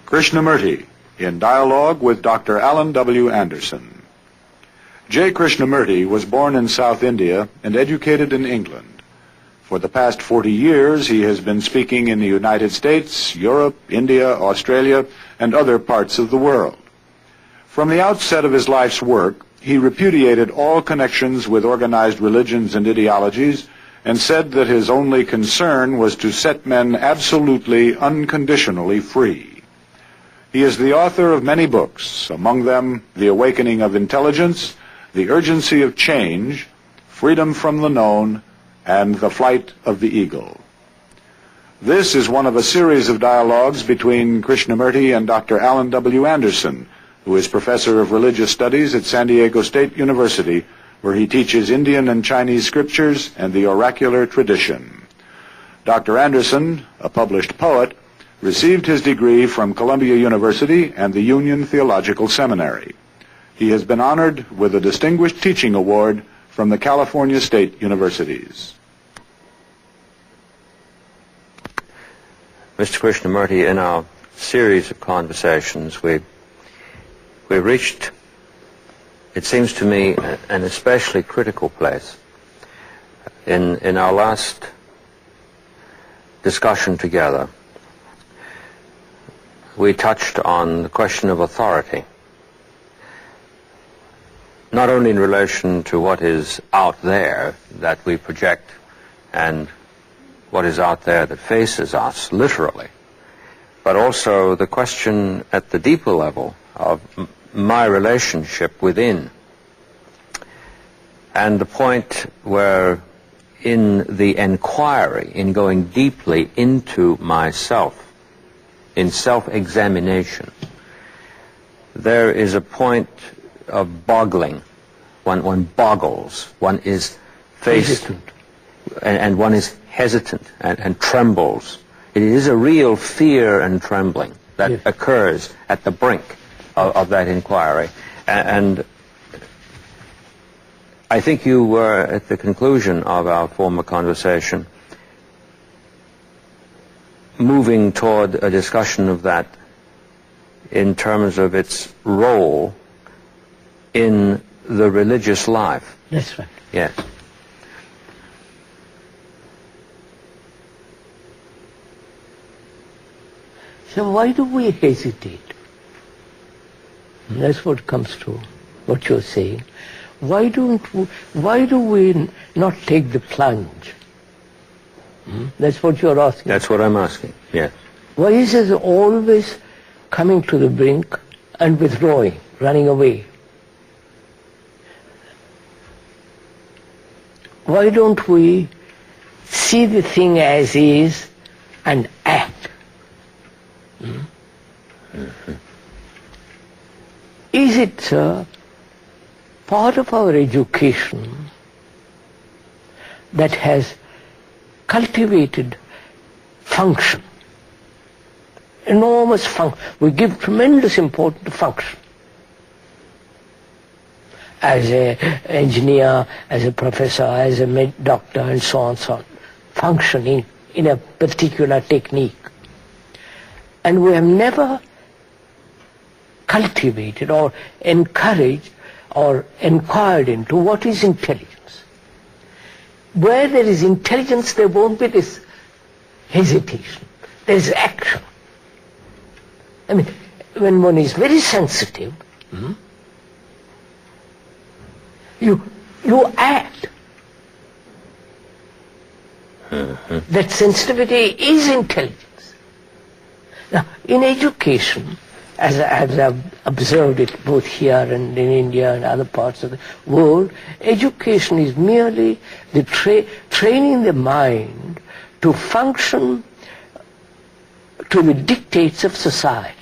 Krishnamurti, in dialogue with Dr. Alan W. Anderson. J. Krishnamurti was born in South India and educated in England. For the past 40 years, he has been speaking in the United States, Europe, India, Australia, and other parts of the world. From the outset of his life's work, he repudiated all connections with organized religions and ideologies and said that his only concern was to set men absolutely, unconditionally free. He is the author of many books, among them The Awakening of Intelligence, The Urgency of Change, Freedom from the Known, and The Flight of the Eagle. This is one of a series of dialogues between Krishnamurti and Dr. Alan W. Anderson, who is professor of religious studies at San Diego State University, where he teaches Indian and Chinese scriptures and the oracular tradition. Dr. Anderson, a published poet, received his degree from Columbia University and the Union Theological Seminary. He has been honored with a Distinguished Teaching Award from the California State Universities. Mr. Krishnamurti, in our series of conversations, we reached, it seems to me, an especially critical place. In our last discussion together, we touched on the question of authority, not only in relation to what is out there that we project and what is out there that faces us, literally, but also the question at the deeper level of my relationship within. And the point where in the inquiry, in going deeply into myself, in self-examination, there is a point of boggling. One boggles, one is faced, and one is hesitant and trembles. It is a real fear and trembling that occurs at the brink of that inquiry. And I think you were at the conclusion of our former conversation moving toward a discussion of that in terms of its role in the religious life. That's right. Yes. So why do we hesitate? That's what comes to what you're saying. Why do we not take the plunge? That's what you're asking. That's what I'm asking, yes. Why is it always coming to the brink and withdrawing, running away? Why don't we see the thing as is and act? Is it part of our education that has cultivated function, enormous function? We give tremendous importance to function. As an engineer, as a professor, as a doctor, and so on, so on. Functioning in a particular technique. And we have never cultivated or encouraged or inquired into what is intelligence. Where there is intelligence, there won't be this hesitation. There is action. I mean, when one is very sensitive, you act. That sensitivity is intelligence. Now, in education, as I've observed it both here and in India and other parts of the world, education is merely the training the mind to function to the dictates of society.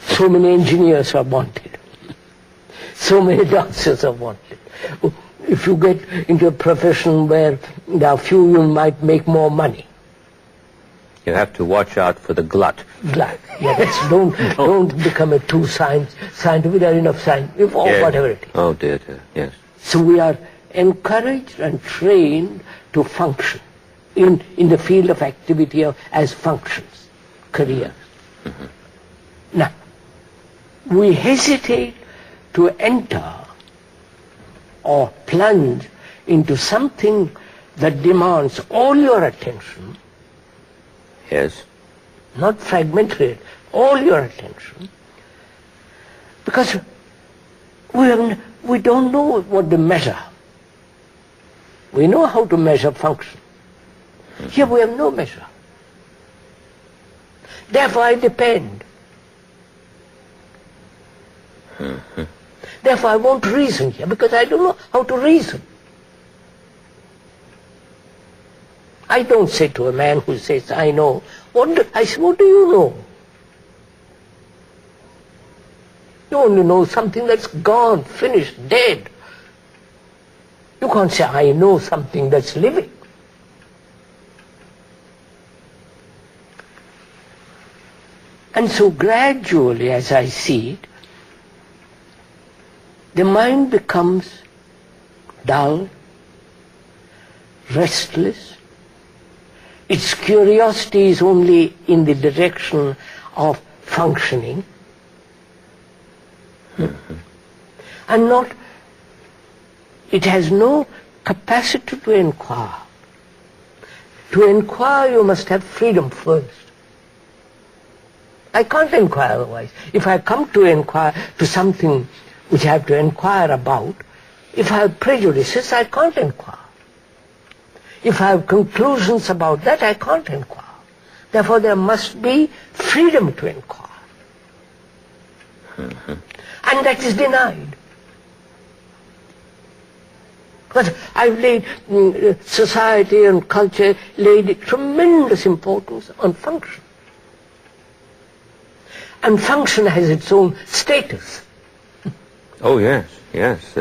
So many engineers are wanted. So many doctors are wanted. If you get into a profession where there are few, you might make more money. You have to watch out for the glut. Glut. Yes, don't become a too scientific. There are enough science, or whatever it is. Oh dear, yes. So we are encouraged and trained to function. in the field of activity as functions, careers. Now, we hesitate to enter or plunge into something that demands all your attention. Yes. Not fragmentary, all your attention, because we don't know what to measure. We know how to measure function. Here we have no measure. Therefore I depend. Therefore I won't reason here, because I don't know how to reason. I don't say to a man who says, I know. I say, what do you know? You only know something that's gone, finished, dead. You can't say, I know something that's living. And so gradually, as I see it, the mind becomes dull, restless. Its curiosity is only in the direction of functioning. And not, it has no capacity to inquire. To inquire, you must have freedom first. I can't inquire otherwise. If I come to inquire to something which I have to inquire about, if I have prejudices, I can't inquire. If I have conclusions about that, I can't inquire. Therefore, there must be freedom to inquire. And that is denied. But I've laid, society and culture laid tremendous importance on function. And function has its own status. Oh, yes, yes.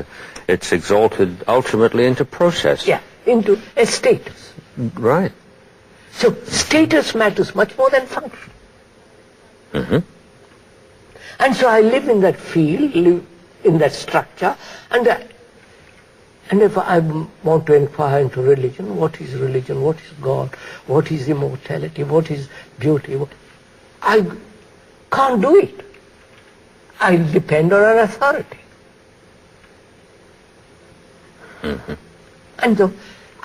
It's exalted ultimately into process. Yeah, into a status. Right. So status matters much more than function. And so I live in that field, live in that structure, and if I want to inquire into religion, what is God, what is immortality, what is beauty, I can't do it. I depend on an authority. And so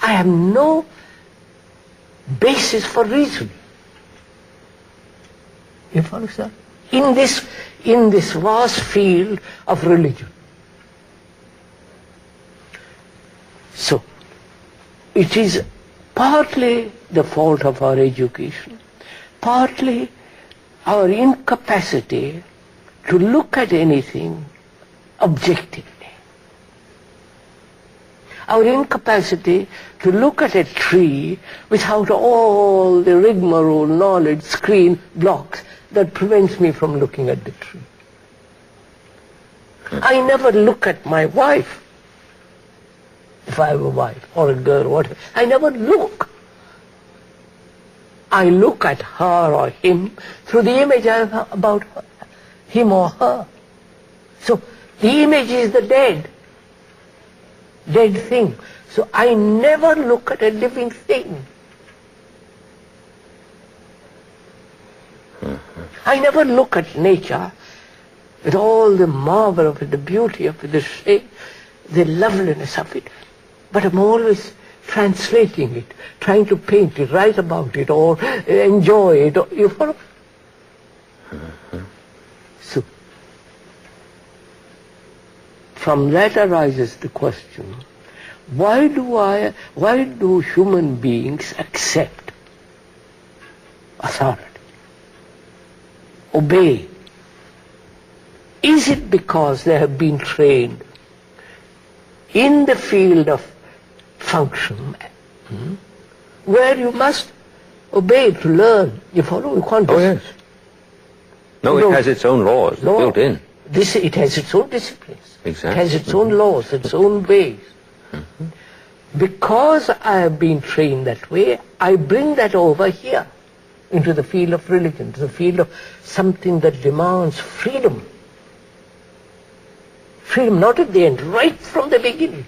I have no basis for reasoning. You follow, sir? In this vast field of religion. So, it is partly the fault of our education, partly our incapacity to look at anything objectively. Our incapacity to look at a tree without all the rigmarole, knowledge, screen, blocks that prevents me from looking at the tree. I never look at my wife, if I have a wife or a girl, whatever. I never look. I look at her or him through the image I have about her, him or her. So the image is the dead thing. So I never look at a living thing. I never look at nature with all the marvel of it, the beauty of it, the shape, the loveliness of it. But I'm always translating it, trying to paint it, write about it, or enjoy it. You follow? So, from that arises the question, why do human beings accept authority? Obey? Is it because they have been trained in the field of function, where you must obey to learn? You follow? You can't. Oh, yes. No, it has its own laws built in. It has its own disciplines. Exactly. It has its own laws, its own ways. Because I have been trained that way, I bring that over here into the field of religion, to the field of something that demands freedom. Freedom not at the end, right from the beginning.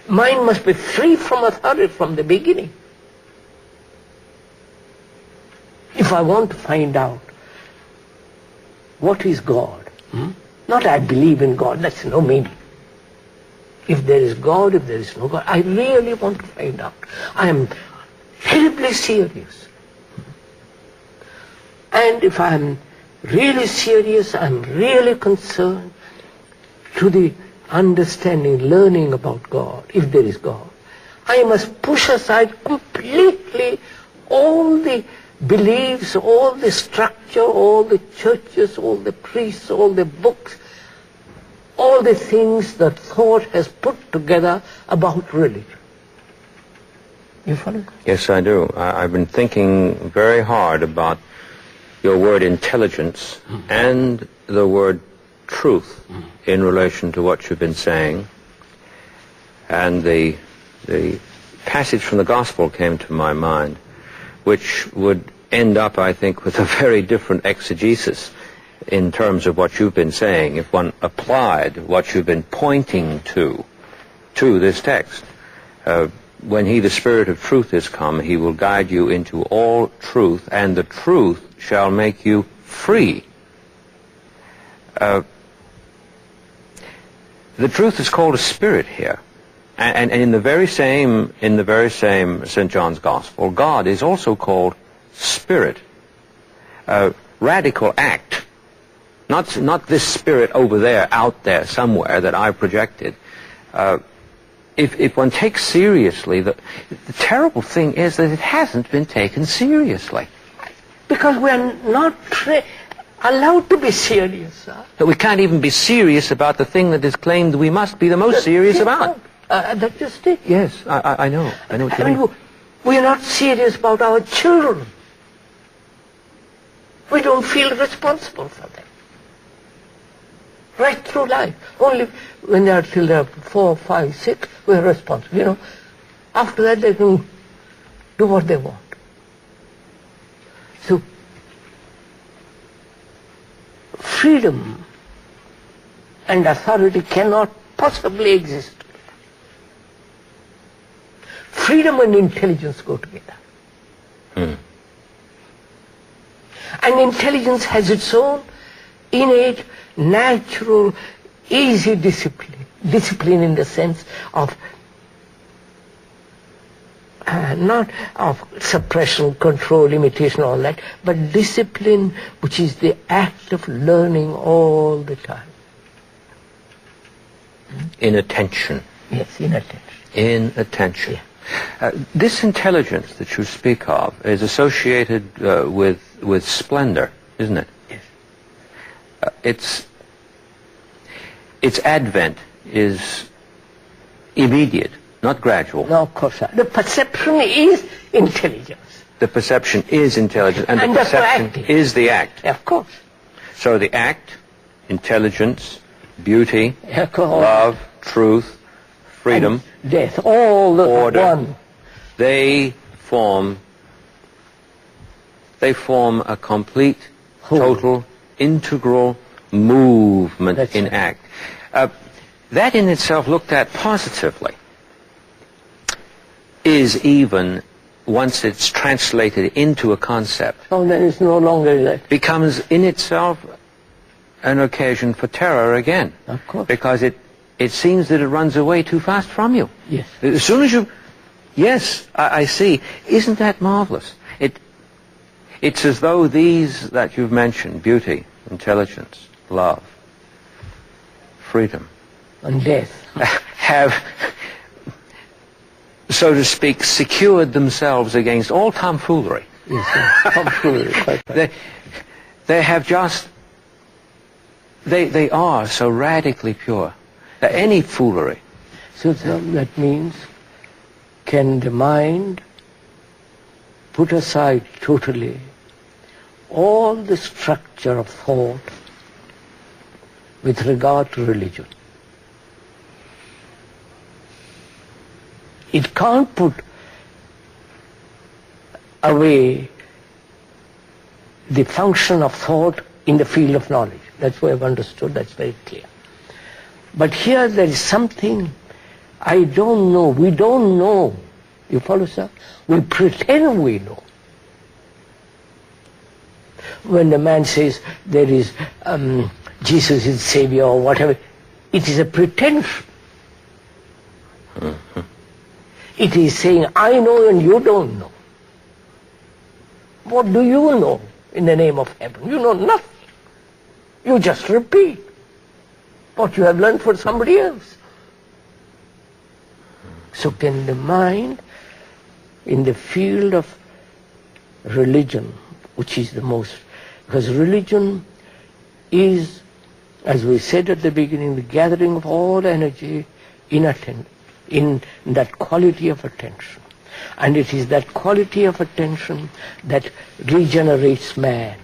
Mind must be free from authority from the beginning. If I want to find out what is God, not I believe in God, that's no meaning. If there is God, if there is no God, I really want to find out. I am terribly serious. And if I am really serious, I am really concerned to the understanding, learning about God, if there is God, I must push aside completely all the beliefs, all the structure, all the churches, all the priests, all the books, all the things that thought has put together about religion. You follow? Yes, I do. I've been thinking very hard about your word intelligence and the word truth in relation to what you've been saying. And the passage from the Gospel came to my mind, which would end up, I think, with a very different exegesis in terms of what you've been saying if one applied what you've been pointing to this text. When he, the Spirit of truth, is come, he will guide you into all truth, and the truth shall make you free. The truth is called a spirit here. And in the very same St. John's Gospel, God is also called spirit. Radical act. Not this spirit over there, out there somewhere that I've projected. If one takes seriously, the terrible thing is that it hasn't been taken seriously. Because we're not allowed to be serious. That we can't even be serious about the thing that is claimed we must be the most serious about. That's just it. Yes, I know. I know what you mean. We're not serious about our children. We don't feel responsible for them. Right through life. Only when they're till they're 4, 5, 6, we're responsible. You know, after that they can do what they want. So, freedom and authority cannot possibly exist. Freedom and intelligence go together. And intelligence has its own innate, natural, easy discipline. Discipline in the sense of not of suppression, control, imitation, all that, but discipline which is the act of learning all the time. In attention. Yes, in attention. In attention. Yeah. This intelligence that you speak of is associated with splendor, isn't it? Yes. Its advent is immediate, not gradual. No, of course not. The perception is intelligence. The perception is intelligence, and the that's perception acting. is the act. Of course. So the act, intelligence, beauty, Of course. love, truth, freedom, And death, all the order, one. they form a complete, total, integral movement That's in right. act. That in itself, looked at positively, is even, once it's translated into a concept, So then it's no longer that. becomes in itself an occasion for terror again. Of course. Because it seems that it runs away too fast from you. Yes. As soon as you... Yes, I see. Isn't that marvelous? It's as though these that you've mentioned, beauty, intelligence, love, freedom, And death. have, so to speak, secured themselves against all tomfoolery. Yes, absolutely. Quite right. They have just... They are so radically pure that any foolery... So that means, can the mind put aside totally all the structure of thought with regard to religion? It can't put away the function of thought in the field of knowledge. That's what I've understood, that's very clear. But here there is something I don't know. We don't know. You follow, sir? We pretend we know. When the man says there is Jesus is Savior or whatever, it is a pretension. It is saying, I know and you don't know. What do you know in the name of heaven? You know nothing. You just repeat what you have learned for somebody else. So can the mind, in the field of religion, which is the most, because religion is, as we said at the beginning, the gathering of all energy in that quality of attention. And it is that quality of attention that regenerates man.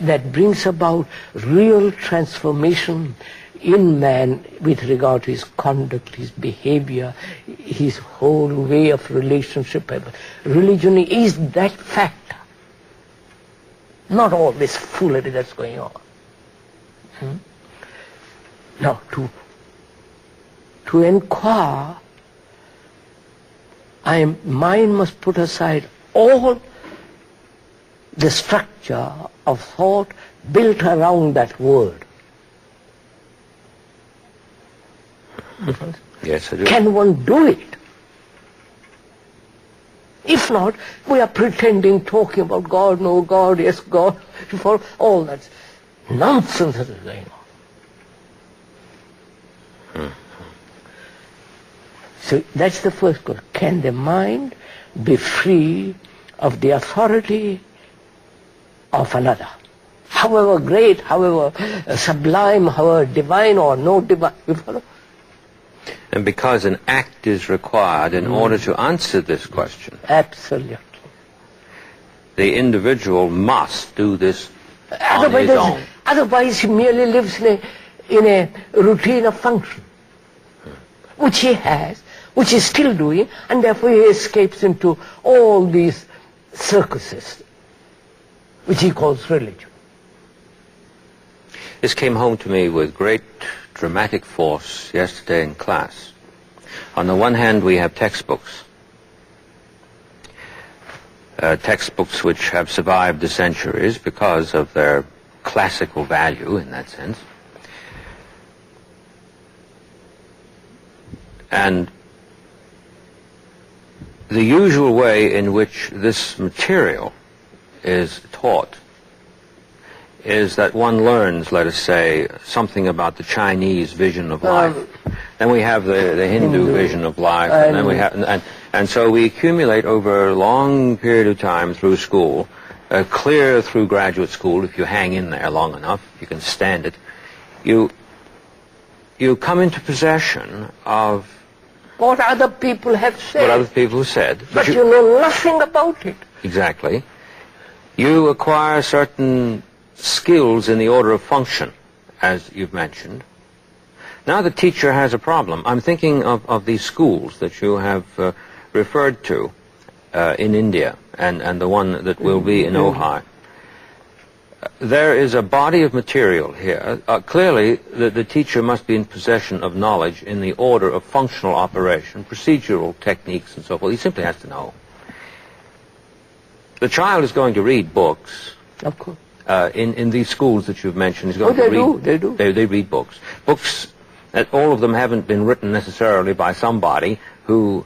That brings about real transformation in man with regard to his conduct, his behavior, his whole way of relationship. Religion is that factor, not all this foolery that's going on. Now, to inquire, mind must put aside all the structure of thought built around that word. Yes, I do. Can one do it? If not, we are pretending, talking about God, no God, yes God, for all that nonsense that is going on. So that's the first question. Can the mind be free of the authority of another? However great, however sublime, however divine or no divine. You follow? And because an act is required in order to answer this question. Absolutely. The individual must do this on his own. Otherwise he merely lives in a routine of function, which he has, which he's still doing, and therefore he escapes into all these circuses, which he calls religion. This came home to me with great dramatic force yesterday in class. On the one hand, we have textbooks. Textbooks which have survived the centuries because of their classical value in that sense. And the usual way in which this material is taught is that one learns, let us say, something about the Chinese vision of life. Then we have the Hindu vision of life, and then we have, and so we accumulate over a long period of time through school, clear through graduate school, if you hang in there long enough, you can stand it. You come into possession of what other people have said. What other people have said. But you know nothing about it. Exactly. You acquire certain skills in the order of function, as you've mentioned. Now the teacher has a problem. I'm thinking of these schools that you have referred to in India, and the one that will be in Ojai. There is a body of material here. Clearly, the teacher must be in possession of knowledge in the order of functional operation, procedural techniques, and so forth. He simply has to know. The child is going to read books. Of course. In these schools that you've mentioned, is going to read. They do. They read books. Books that all of them haven't been written necessarily by somebody who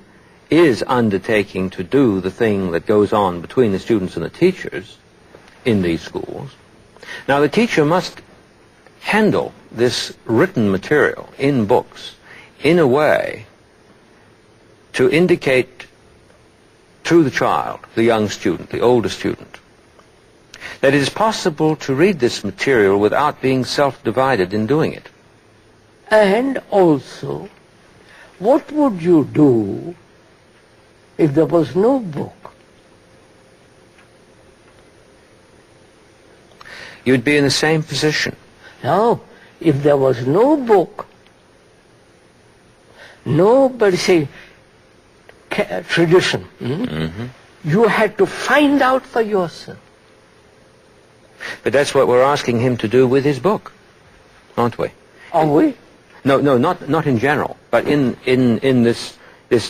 is undertaking to do the thing that goes on between the students and the teachers in these schools. Now the teacher must handle this written material in books in a way to indicate to the child, the young student, the older student, that it is possible to read this material without being self-divided in doing it. And also, what would you do if there was no book? You'd be in the same position. Now, if there was no book, nobody say tradition, you had to find out for yourself. But that's what we're asking him to do with his book, aren't we? Are we? No, not in general, but in this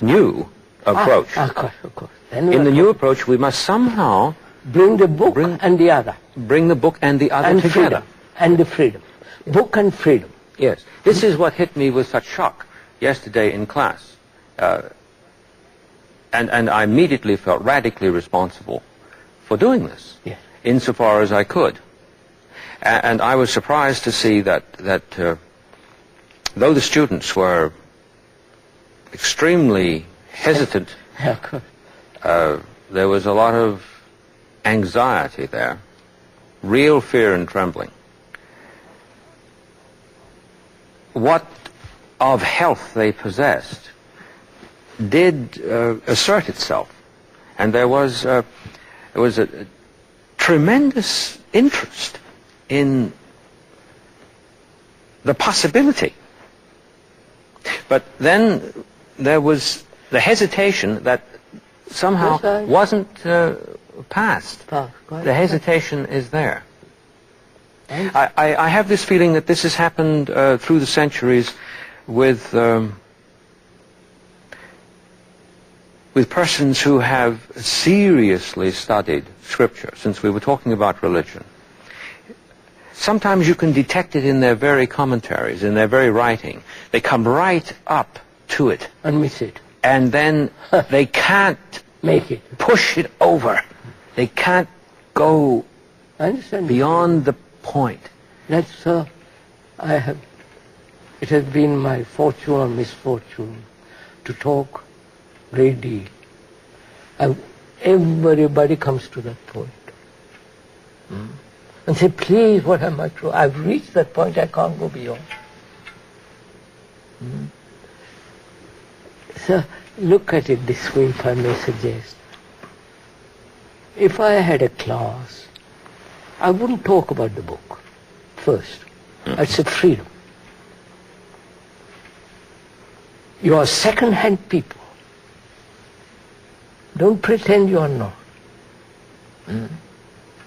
new approach. Of course. In the new approach, we must somehow bring the book and the other. Bring the book and the other and together. And the freedom. Book and freedom. Yes. This is what hit me with such shock yesterday in class. And I immediately felt radically responsible for doing this, yes, insofar as I could. And I was surprised to see that though the students were extremely hesitant, there was a lot of anxiety there, real fear and trembling. What of health they possessed did assert itself, and there was a tremendous interest in the possibility. But then there was the hesitation that somehow wasn't past. The hesitation is there. I have this feeling that this has happened through the centuries with persons who have seriously studied Scripture, since we were talking about religion. Sometimes you can detect it in their very commentaries, in their very writing. They come right up to it. And miss it. And then they can't make it. Push it over. They can't go beyond the point. That's it has been my fortune or misfortune to talk great deal. Everybody comes to that point. And say, please, what am I to? I've reached that point, I can't go beyond. So look at it this way, if I may suggest. If I had a class, I wouldn't talk about the book first. I'd say freedom. You are second-hand people. Don't pretend you are not.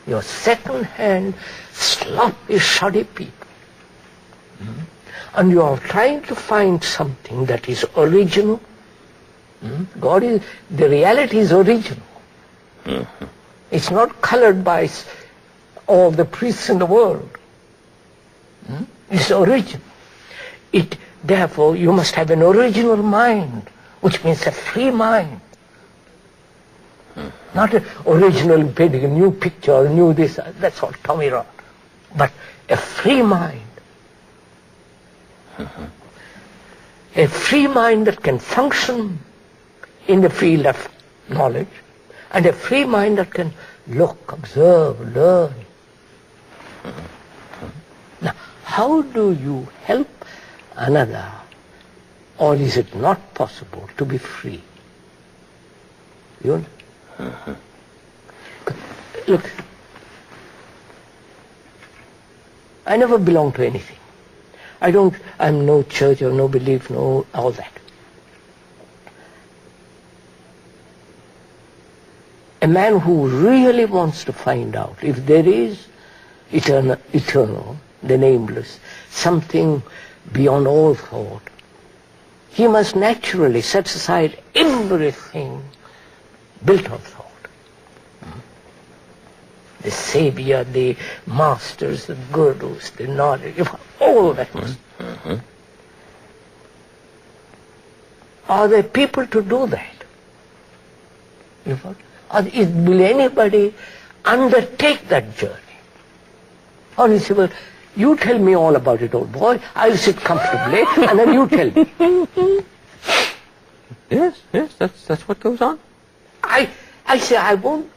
You're second-hand, sloppy, shoddy people. And you are trying to find something that is original. The reality is original. It's not colored by all the priests in the world. It's original. Therefore, you must have an original mind, which means a free mind. Not an original painting, a new picture, a new this, that's all Tommy wrote. But a free mind. A free mind that can function in the field of knowledge, and a free mind that can look, observe, learn. Now, how do you help another, or is it not possible to be free? You know? Look, I never belong to anything. I'm no church or no belief, no all that. A man who really wants to find out if there is eternal, the nameless, something beyond all thought, he must naturally set aside everything built on thought. The savior, the masters, the gurus, the knowledge, all that. Are there people to do that? Will anybody undertake that journey? Or you say, well, you tell me all about it, old boy. I'll sit comfortably, and then you tell me. Yes, that's what goes on. I say, I won't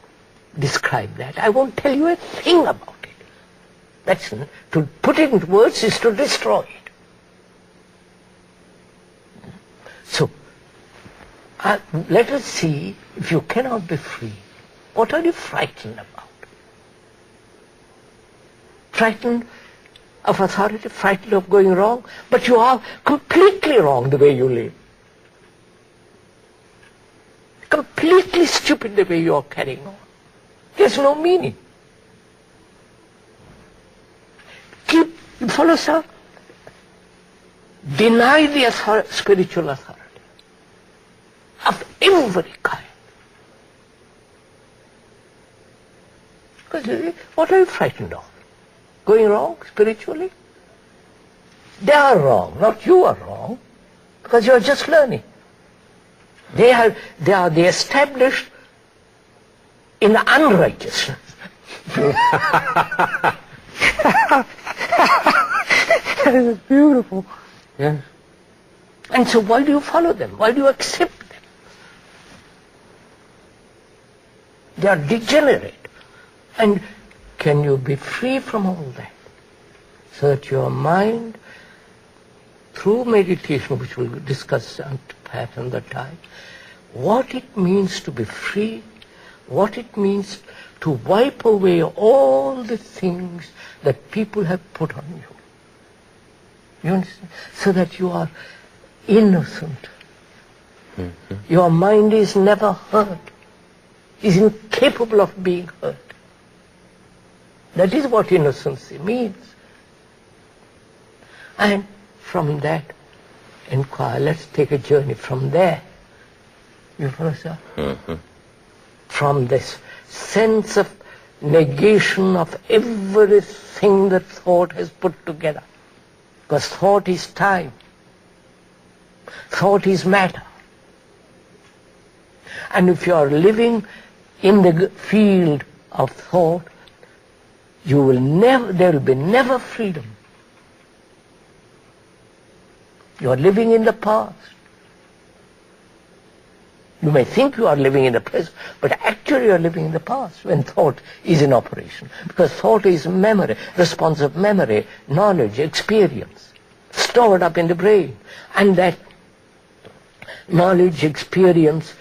describe that. I won't tell you a thing about it. To put it into words is to destroy it. So, let us see, if you cannot be free, what are you frightened about? Frightened of authority, frightened of going wrong, but you are completely wrong the way you live. Completely stupid the way you are carrying on. There's no meaning. Follow, sir? deny the spiritual authority of every kind. Because what are you frightened of? Going wrong spiritually? They are wrong, not you are wrong, because you are just learning. They are the established in unrighteousness. That is beautiful. Yes. And so why do you follow them? Why do you accept them? They are degenerate. And can you be free from all that? So that your mind, through meditation, which we'll discuss perhaps another time, what it means to be free, what it means to wipe away all the things that people have put on you. You understand? So that you are innocent. Mm-hmm. Your mind is never hurt, is incapable of being hurt. That is what innocency means. And from that, inquire, let's take a journey from there. You follow, sir? Mm-hmm. From this sense of negation of everything that thought has put together. Because thought is time. Thought is matter. And if you are living in the field of thought, you will never, there will be never freedom. You are living in the past. You may think you are living in the present, but actually you are living in the past when thought is in operation. Because thought is memory, responsive memory, knowledge, experience, stored up in the brain. And that knowledge, experience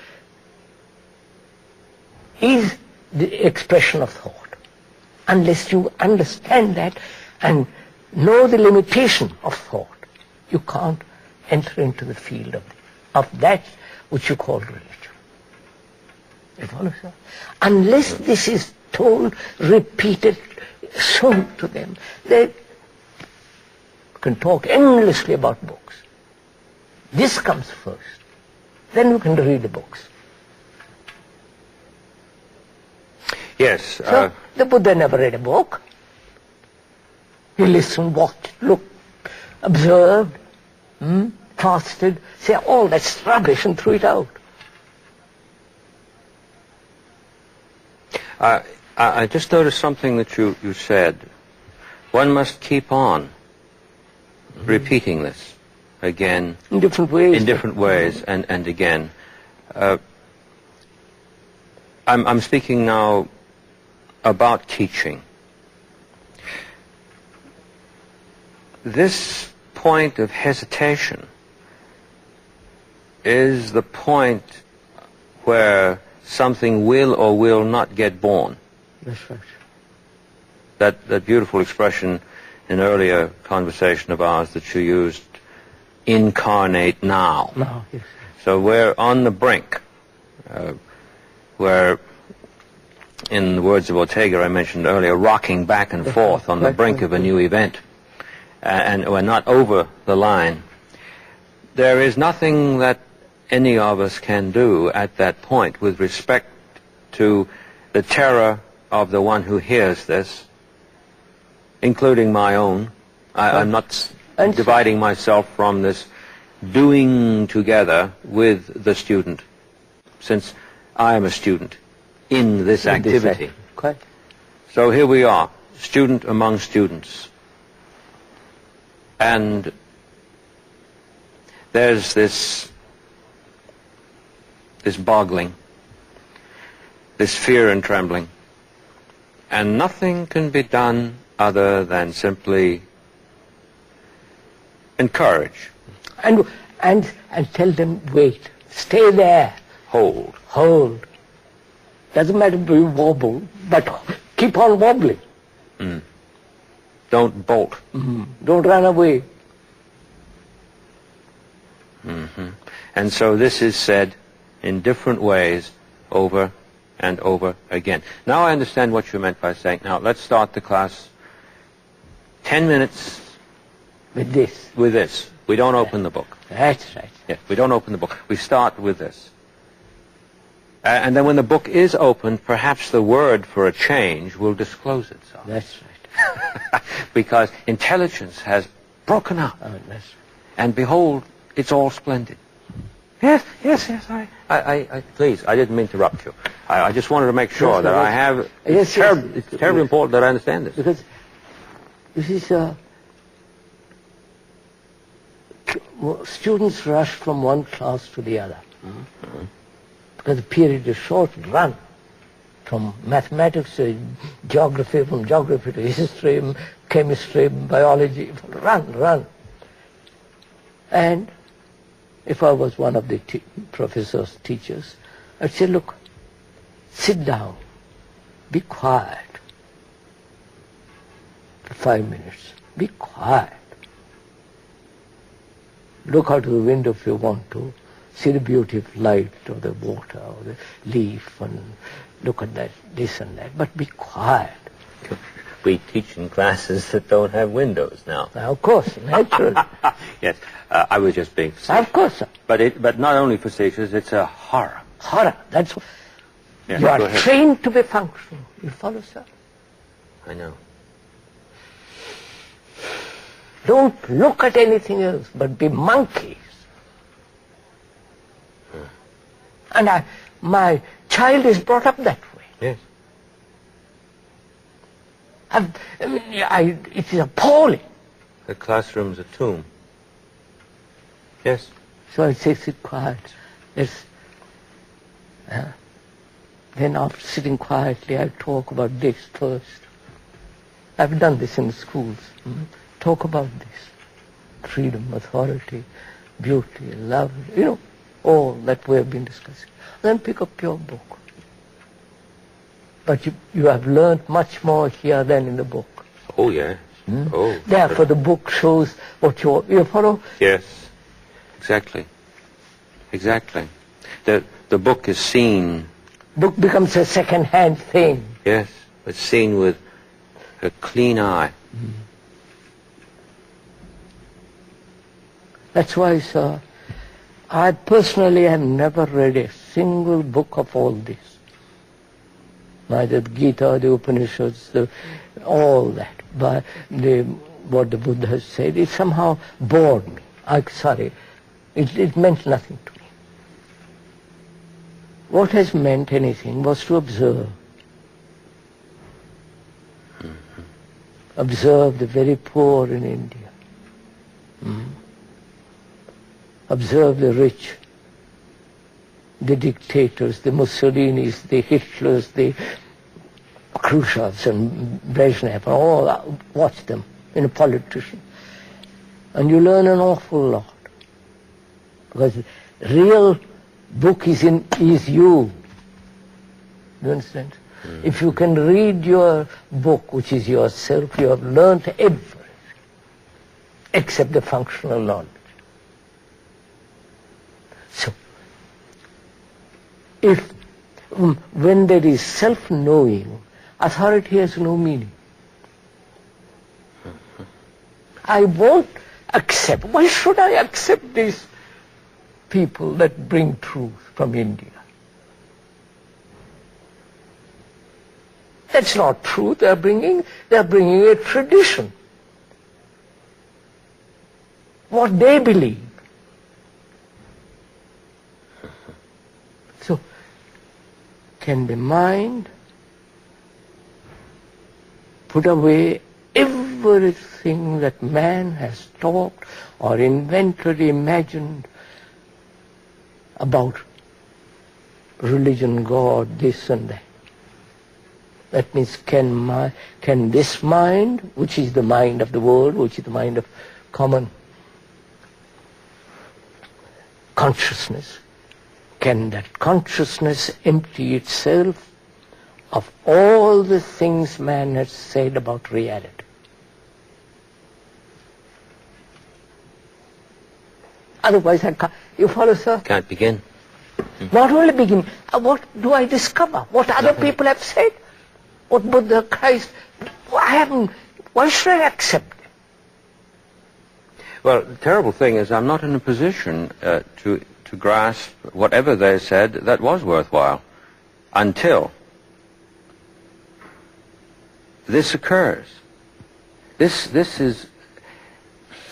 is the expression of thought. Unless you understand that and know the limitation of thought, you can't enter into the field of that which you call religion. You follow, sir? Unless this is told, repeated, shown to them, they can talk endlessly about books. This comes first. Then you can read the books. Yes. So, the Buddha never read a book. He listened, watched, looked, observed, fasted, say all that's rubbish and threw it out. I just noticed something that you said. One must keep on repeating this again. In different ways. In different ways and again. I'm speaking now about teaching. This point of hesitation is the point where something will or will not get born. That's right. That beautiful expression in earlier conversation of ours that you used, incarnate now. Now, yes. So we're on the brink, where, in the words of Ortega I mentioned earlier, rocking back and forth on the brink of a new event. And we're not over the line. There is nothing that any of us can do at that point with respect to the terror of the one who hears this, including my own. I'm not dividing myself from this doing together with the student, since I am a student in this activity. So here we are, student among students. And there's this boggling, this fear and trembling, and nothing can be done other than simply encourage. And tell them, wait, stay there. Hold. Doesn't matter if you wobble, but keep on wobbling. Don't bolt. Don't run away. And so this is said in different ways over and over again. Now I understand what you meant by saying, now let's start the class 10 minutes with this. We don't open the book. That's right. Yes, we don't open the book. We start with this. And then when the book is opened, perhaps the word for a change will disclose itself. That's right. Because intelligence has broken up. Oh, that's right. And behold, it's all splendid. Yes, please, I didn't mean to interrupt you. I just wanted to make sure that I have... It's terribly important that I understand this. Because this is... students rush from one class to the other. Mm-hmm. Because the period is short, run. From mathematics to geography, from geography to history, chemistry, biology, run. And if I was one of the professors, teachers, I'd say, look, sit down, be quiet for 5 minutes, be quiet. Look out of the window if you want to, see the beauty of light or the water or the leaf and look at that, this and that, but be quiet. We teach in classes that don't have windows now. Of course, naturally. Yes, I was just being facetious. Of course, sir. But not only facetious, it's a horror. Horror, that's what... Yes, you are trained to be functional. You follow, sir? I know. Don't look at anything else, but be monkeys. And my child is brought up that way. Yes. It is appalling. The classroom's a tomb. Yes. So I say, sit quiet. Then after sitting quietly, I talk about this first. I've done this in the schools. Talk about this. Freedom, authority, beauty, love, all that we have been discussing. Then pick up your book. But you have learned much more here than in the book. Oh, yes. Oh. Therefore, the book shows what you follow? Yes. Exactly. The book is seen. Book becomes a second-hand thing. Yes. It's seen with a clean eye. That's why, sir, I personally have never read a single book of all this. Neither the Gita, the Upanishads, all that. But what the Buddha has said, it somehow bored me. It meant nothing to me. What has meant anything was to observe. Observe the very poor in India. Observe the rich, the dictators, the Mussolinis, the Hitlers, the Khrushchevs and Brezhnev, all watch them in a politician. And you learn an awful lot. Because the real book is you. Do you understand? If you can read your book, which is yourself, you have learned everything, except the functional knowledge. So, when there is self-knowing, authority has no meaning. I won't accept. Why should I accept these people that bring truth from India? That's not truth they're bringing. They're bringing a tradition. What they believe. So, can the mind put away everything that man has talked or invented, imagined about religion, God, this and that? That means can this mind, which is the mind of the world, which is the mind of common consciousness, can that consciousness empty itself of all the things man has said about reality? Otherwise, I can't. You follow, sir? Can't begin. Not only begin. What do I discover? What other people have said? What Buddha, Christ? Why should I accept them? Well, the terrible thing is I'm not in a position to grasp whatever they said that was worthwhile until this occurs. This is...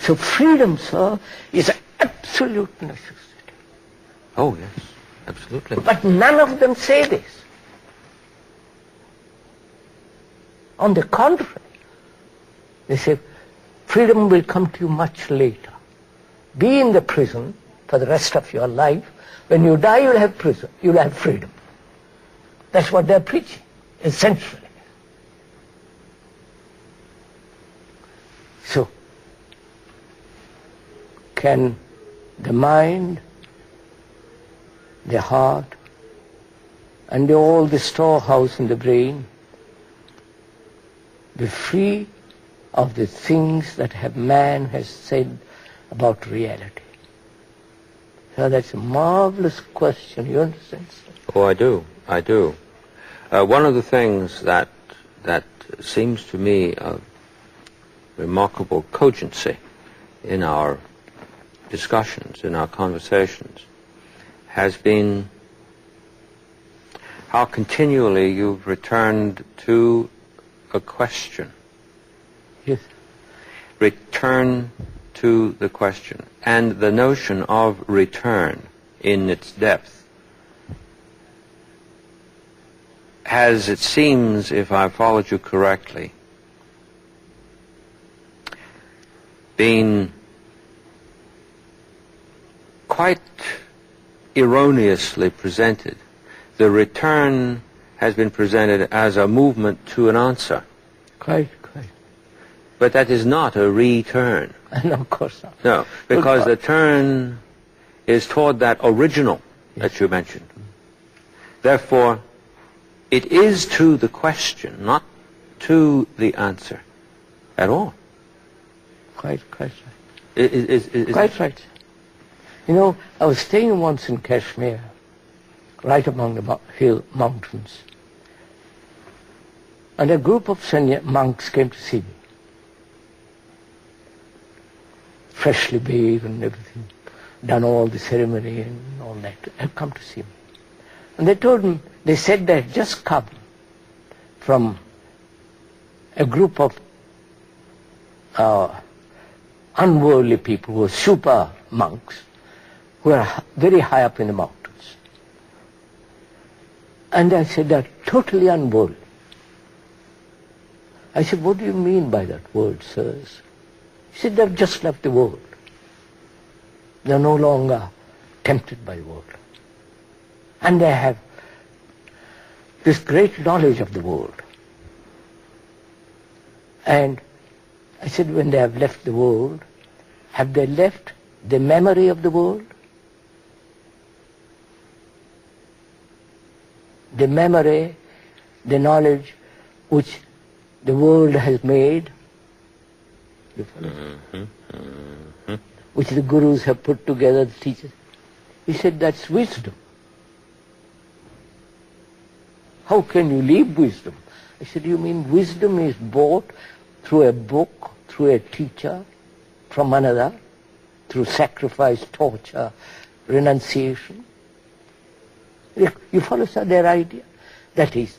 So freedom, sir, is an absolute necessity. Oh, yes, absolutely. But none of them say this. On the contrary, they say, freedom will come to you much later. Be in the prison for the rest of your life. When you die, you'll have prison. You'll have freedom. That's what they're preaching, essentially. So, can the mind, the heart, and all the storehouse in the brain be free of the things that man has said about reality? So that's a marvelous question. You understand, sir? Oh, I do. I do. One of the things that seems to me of remarkable cogency in our discussions, in our conversations, has been how continually you've returned to a question. Yes. Return to the question. And the notion of return in its depth has, it seems, if I followed you correctly, been quite erroneously presented. The return has been presented as a movement to an answer. Quite. But that is not a return. No, of course not. No, because the turn is toward that original that you mentioned. Therefore, it is to the question, not to the answer at all. Quite right. Quite right. You know, I was staying once in Kashmir, right among the hill mountains, and a group of monks came to see me, freshly bathed and everything, done all the ceremony and all that, had come to see me. And they said they had just come from a group of unworldly people who were super monks, who are very high up in the mountains. And I said, they're totally unworldly. I said, what do you mean by that word, sirs? He said, they've just left the world. They're no longer tempted by the world. And they have this great knowledge of the world. And I said, when they have left the world, have they left the memory of the world? The memory, the knowledge which the world has made, which the gurus have put together, the teachers. He said, that's wisdom. How can you leave wisdom? I said, you mean wisdom is bought through a book, through a teacher, from another, through sacrifice, torture, renunciation? You follow, sir, their idea? That is,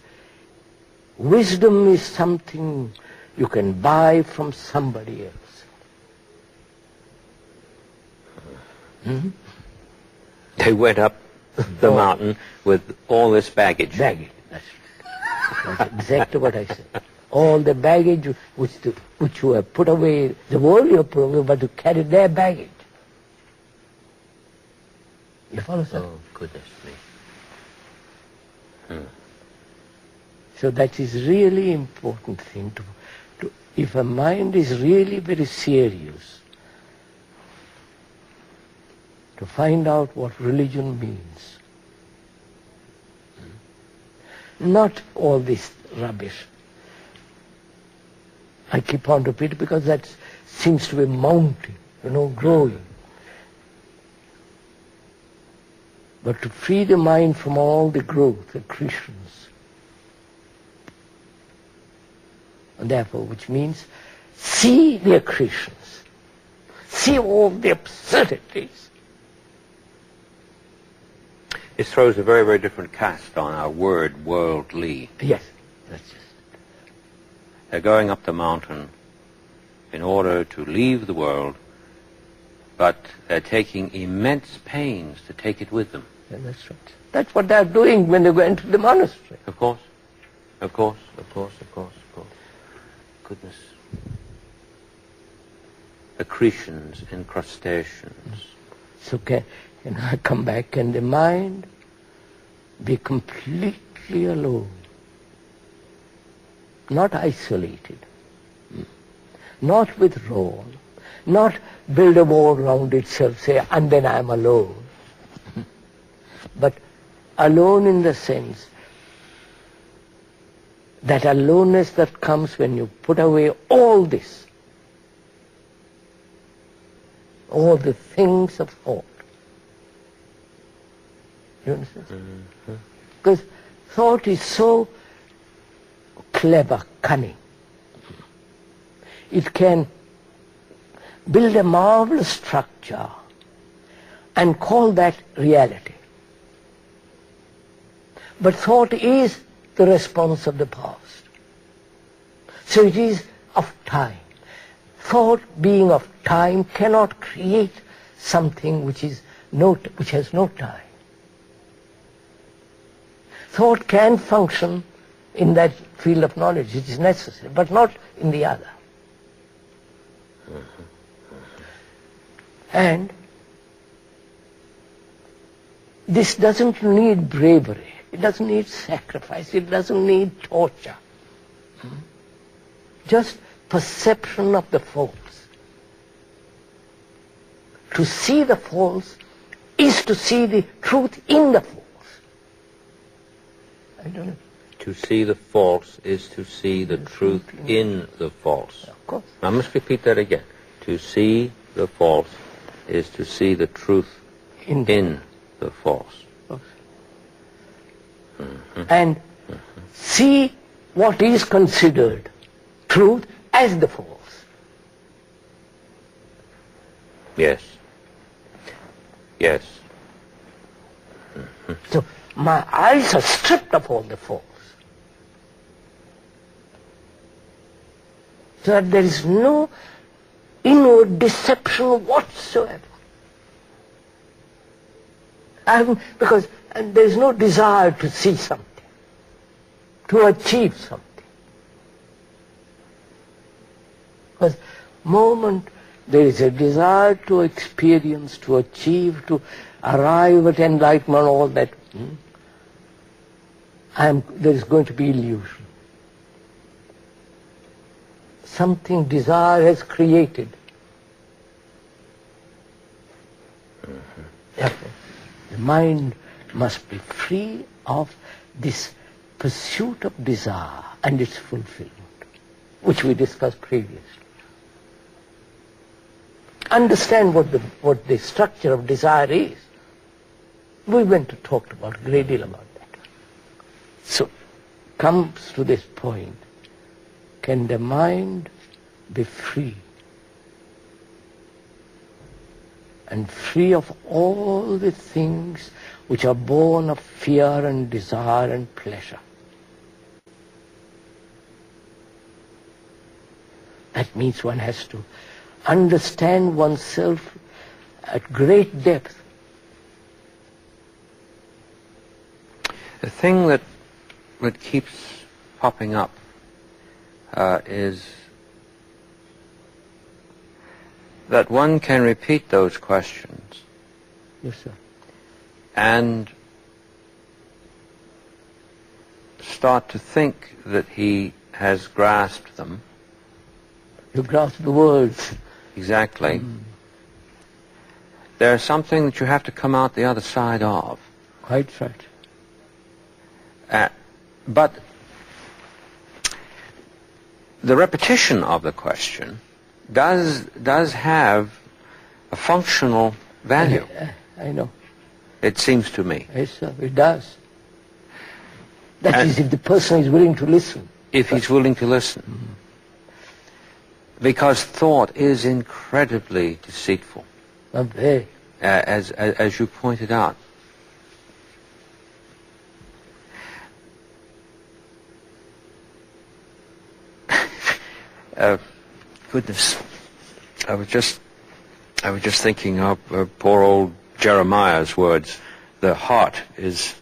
wisdom is something you can buy from somebody else. They went up the mountain with all this baggage. Baggage, that's exactly what I said. All the baggage which you have put away, the world you have put away, but you carry their baggage. You follow, sir? Oh, goodness me. So that is really important thing to if a mind is really very serious, to find out what religion means. Not all this rubbish. I keep on repeating because that seems to be mounting, growing. But to free the mind from all the growth, accretions. And therefore, which means see the accretions. see all the absurdities. It throws a very, very different cast on our word worldly. Yes, that's just it. They're going up the mountain in order to leave the world, but they're taking immense pains to take it with them. Yeah, that's right. That's what they're doing when they go into the monastery. Of course, of course, of course, of course, of course. Goodness. Accretions, incrustations. So can I come back and the mind be completely alone, not isolated, not withdrawn, not build a wall around itself, say, and then I'm alone. But alone in the sense that aloneness that comes when you put away all this, all the things of thought. You understand? Mm-hmm. Because thought is so clever, cunning. It can build a marvelous structure and call that reality. But thought is the response of the past. So it is of time. Thought, being of time, cannot create something which has no time. Thought can function in that field of knowledge, it is necessary, but not in the other. And this doesn't need bravery, it doesn't need sacrifice, it doesn't need torture. Just perception of the false. To see the false is to see the truth in the false. I don't know. To see the false is to see the truth in the false. Of course. I must repeat that again. To see the false is to see the truth in the false. Mm-hmm. And see what is considered truth as the false. Yes. Yes. Mm-hmm. So my eyes are stripped of all the false. So that there is no inward deception whatsoever. Because there is no desire to see something, to achieve something. Because moment there is a desire to experience, to achieve, to arrive at enlightenment, all that, there is going to be illusion. Something desire has created. Therefore, the mind must be free of this pursuit of desire and its fulfillment, which we discussed previously. Understand what the structure of desire is. We went to talk about a great deal about that. So, comes to this point, can the mind be free? And free of all the things which are born of fear and desire and pleasure. That means one has to understand oneself at great depth. The thing that keeps popping up is that one can repeat those questions. Yes, sir. And start to think that he has grasped them. You grasp the words. Exactly. There's something that you have to come out the other side of. Quite right. But the repetition of the question does have a functional value. I know. It seems to me. Yes, sir, it does. That is, if the person is willing to listen. If he's willing to listen. Because thought is incredibly deceitful, Very. as you pointed out. Goodness, I was just thinking of poor old Jeremiah's words. The heart is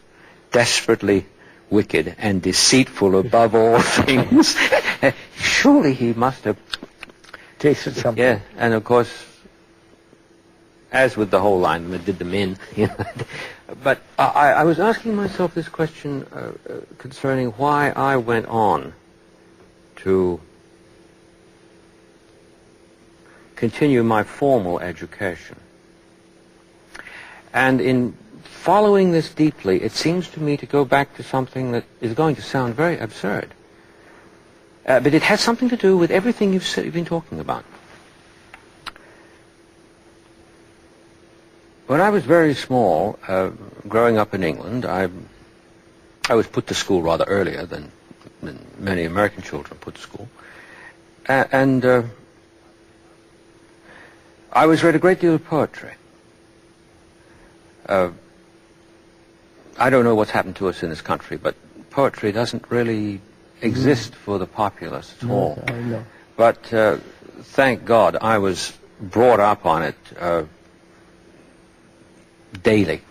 desperately wicked and deceitful above all things. Surely he must have Tasted something. Yeah, and of course, as with the whole line, it did them in. You know. But I was asking myself this question concerning why I went on to continue my formal education. And in following this deeply, it seems to me to go back to something that is going to sound very absurd. But it has something to do with everything you've been talking about. When I was very small, growing up in England, I was put to school rather earlier than many American children put to school. And I was read a great deal of poetry. I don't know what's happened to us in this country, but poetry doesn't really exist for the populace at all. I know. But thank God I was brought up on it daily.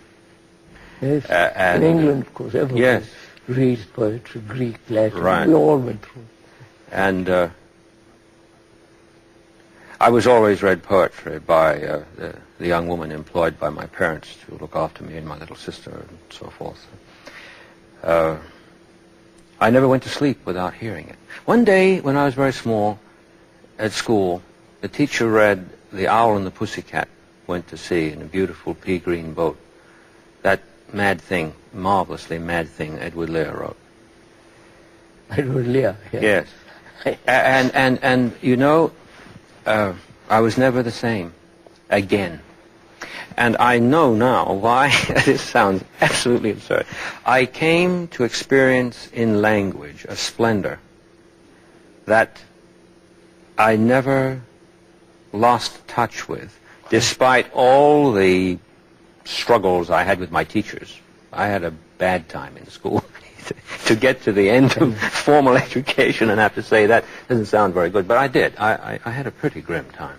Yes. And in England, of course, everyone yes. reads poetry, Greek, Latin. Right. We all went through. And I was always read poetry by the young woman employed by my parents to look after me and my little sister and so forth. I never went to sleep without hearing it. One day, when I was very small, at school, the teacher read The Owl and the Pussycat Went to Sea in a beautiful pea-green boat. That mad thing, marvelously mad thing Edward Lear wrote. Edward Lear, yeah. Yes. And you know, I was never the same again. And I know now why this sounds absolutely absurd. I came to experience in language a splendor that I never lost touch with, despite all the struggles I had with my teachers. I had a bad time in school. To get to the end of formal education and have to say that doesn't sound very good, but I did. I had a pretty grim time.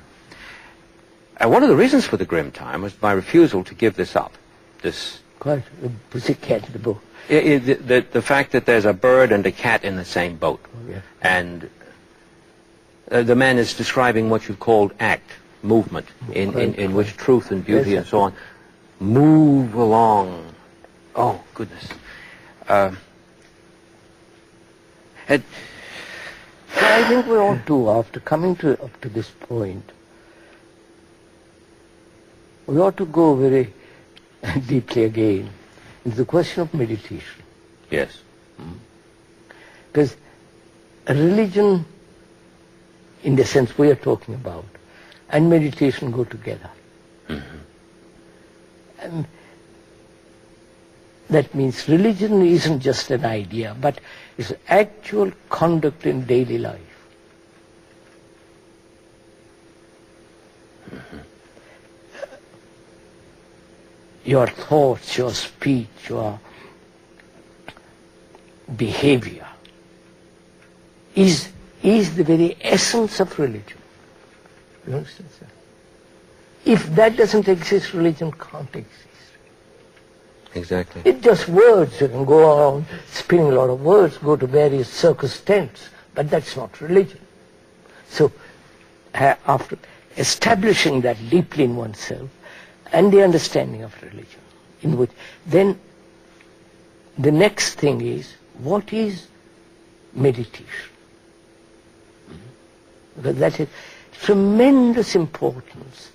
And one of the reasons for the grim time was my refusal to give this up. This Quite a pussycat in the boat. the fact that there's a bird and a cat in the same boat. Oh, yeah. And the man is describing what you've called act, movement, in which truth and beauty and so on move along. Oh, goodness. So I think we ought to, after coming up to this point, we ought to go very deeply again into the question of meditation. Yes. Because religion, in the sense we are talking about, and meditation go together. And that means religion isn't just an idea, but it's actual conduct in daily life. Your thoughts, your speech, your behavior is the very essence of religion. You understand, sir? If that doesn't exist, religion can't exist. Exactly. It's just words. You can go around spinning a lot of words, go to various circus tents, but that's not religion. So after establishing that deeply in oneself and the understanding of religion, in which then the next thing is, what is meditation? Because that is tremendous importance.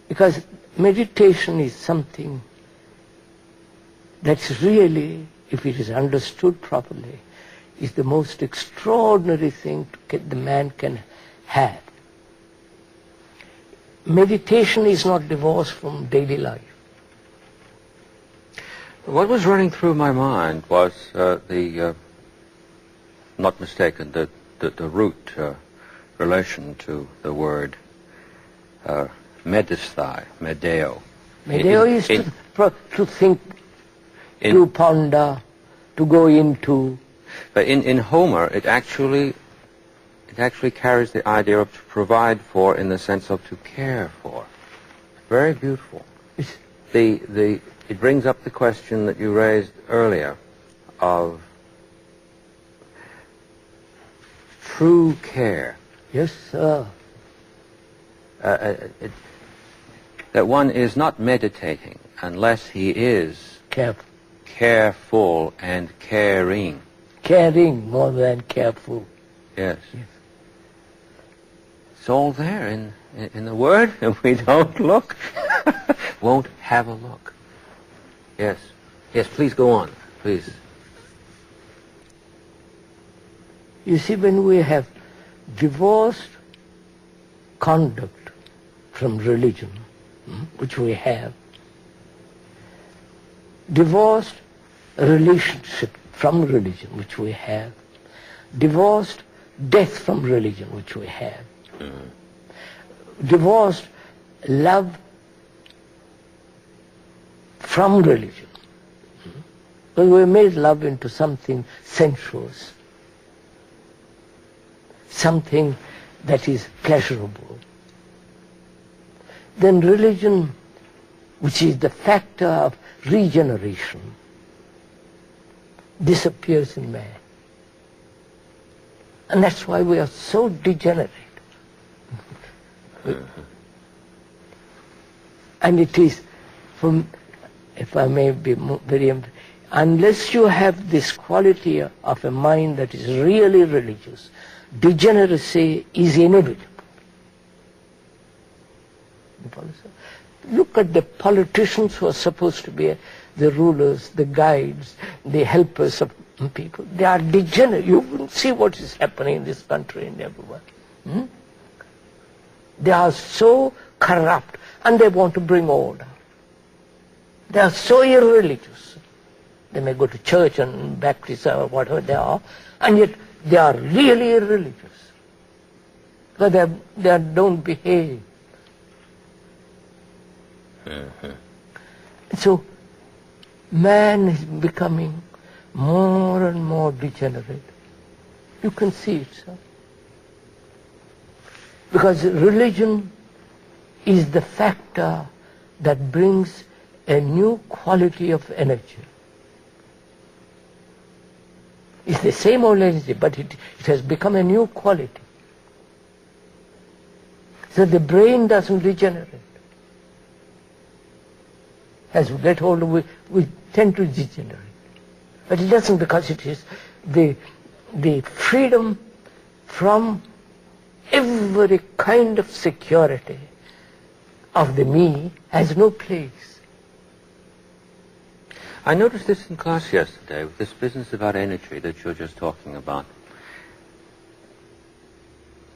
Because meditation is something that's really, if it is understood properly, is the most extraordinary thing the man can have. Meditation is not divorced from daily life. What was running through my mind was not mistaken, the root relation to the word medisthai, medeo. Medeo is to think, to ponder, to go into. But in Homer, it actually carries the idea of to provide for in the sense of to care for. Very beautiful. It brings up the question that you raised earlier of true care. Yes, sir. That one is not meditating unless he is careful and caring. Caring more than careful. Yes. It's all there in the Word, and we don't look. Won't have a look. Yes. Yes, please go on. Please. You see, when we have divorced conduct from religion, which we have, divorced relationship from religion, which we have, divorced death from religion, which we have, divorced love from religion. But we made love into something sensuous, something that is pleasurable. Then religion, which is the factor of regeneration, disappears in man. And that's why we are so degenerate. And it is, if I may be very, unless you have this quality of a mind that is really religious, degeneracy is inevitable. Look at the politicians who are supposed to be the rulers, the guides, the helpers of people. They are degenerate. You can see what is happening in this country and everywhere. They are so corrupt and they want to bring order. They are so irreligious. They may go to church and Baptist or whatever they are, and yet they are really irreligious. Because they don't behave. So man is becoming more and more degenerate. You can see it, sir. Because religion is the factor that brings a new quality of energy. It's the same old energy, but it has become a new quality. So the brain doesn't degenerate. As we get older, we tend to degenerate. But it doesn't, because it is the freedom from every kind of security of the me has no place. I noticed this in class yesterday, with this business about energy that you're just talking about.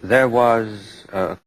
There was a